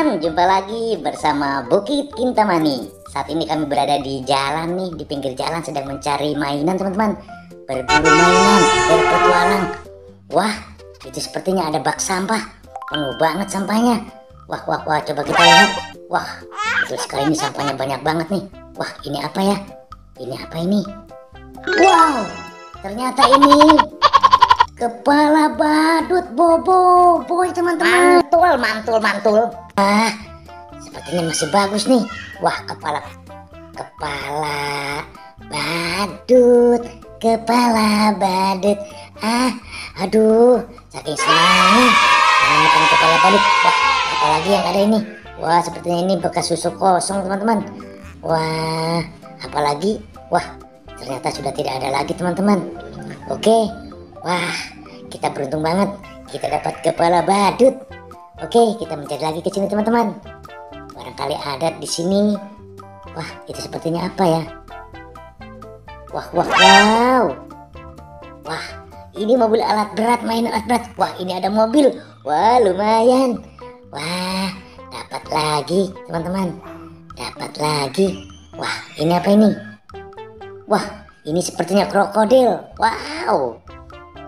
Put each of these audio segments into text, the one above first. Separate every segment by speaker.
Speaker 1: teman-teman, jumpa lagi bersama Bukit Kintamani. Saat ini kami berada di jalan nih, di pinggir jalan sedang mencari mainan teman-teman. Berburu mainan, berpetualang. Wah, itu sepertinya ada bak sampah. Penuh banget sampahnya. Wah, coba kita lihat. Wah, betul sekali ini sampahnya banyak banget nih. Wah, ini apa ya? Ini apa ini? Wow, ternyata ini kepala badut boy teman-teman. Mantul. Ah, sepertinya masih bagus nih. Wah, kepala badut. Aduh, saking senangnya menemukan kepala badut. Wah, apalagi yang ada ini. Wah, sepertinya ini bekas susu kosong teman-teman. Wah, apalagi? Wah, ternyata sudah tidak ada lagi teman-teman. Oke. Wah, kita beruntung banget. Kita dapat kepala badut. Oke, kita mencari lagi ke sini teman-teman. Barangkali ada di sini. Wah, itu sepertinya apa ya? Wow. Wah, ini mobil alat berat, mainan alat berat. Wah, ini ada mobil. Wah, lumayan. Wah, dapat lagi teman-teman. Dapat lagi. Wah, ini apa ini? Wah, ini sepertinya krokodil. Wow,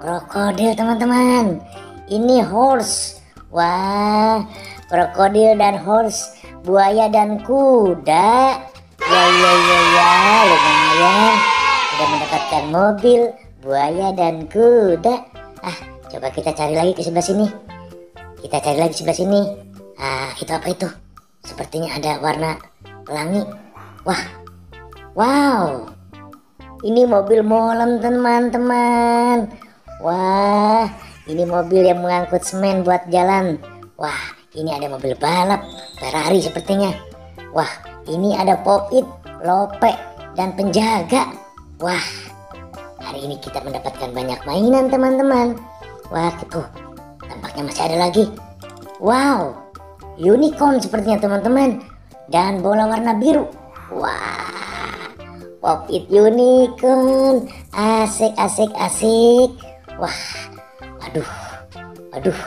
Speaker 1: krokodil teman-teman. Ini horse. Wah, krokodil dan horse, buaya dan kuda. Ya, lumayan. Sudah mendapatkan mobil, buaya dan kuda. Coba kita cari lagi ke sebelah sini. Kita cari lagi sebelah sini. Itu apa itu? Sepertinya ada warna pelangi. Wah, wow. Ini mobil molen teman-teman. Wah, ini mobil yang mengangkut semen buat jalan. Wah, ini ada mobil balap Ferrari sepertinya. Wah, ini ada pop-it, lope, dan penjaga. Wah, hari ini kita mendapatkan banyak mainan teman-teman. Wah, tuh, tampaknya masih ada lagi. Wow, unicorn sepertinya teman-teman. Dan bola warna biru. Wah, pop-it unicorn. Asik. Wah, Waduh,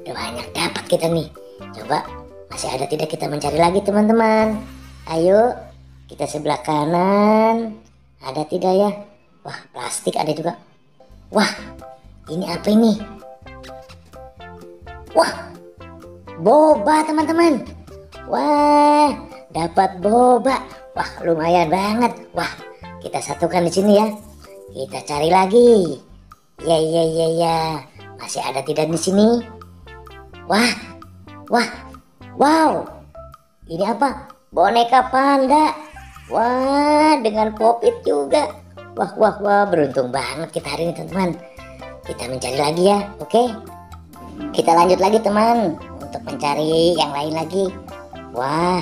Speaker 1: udah banyak dapat kita nih. Coba masih ada tidak kita mencari lagi teman-teman. Ayo kita sebelah kanan. Ada tidak ya? Wah, plastik ada juga. Wah, ini apa ini? Wah, boba teman-teman. Wah, dapat boba. Wah, lumayan banget. Wah, kita satukan di sini ya. Kita cari lagi. Ya. Masih ada tidak di sini? Wah. Wow. Ini apa? Boneka panda. Wah, dengan pop-it juga. Wah, beruntung banget kita hari ini teman-teman. Kita mencari lagi ya, oke? Kita lanjut lagi teman untuk mencari yang lain lagi. Wah,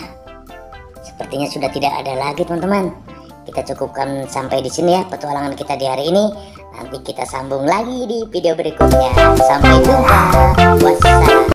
Speaker 1: sepertinya sudah tidak ada lagi teman-teman. Kita cukupkan sampai di sini ya petualangan kita di hari ini. Nanti kita sambung lagi di video berikutnya. Sampai jumpa. Wassalam.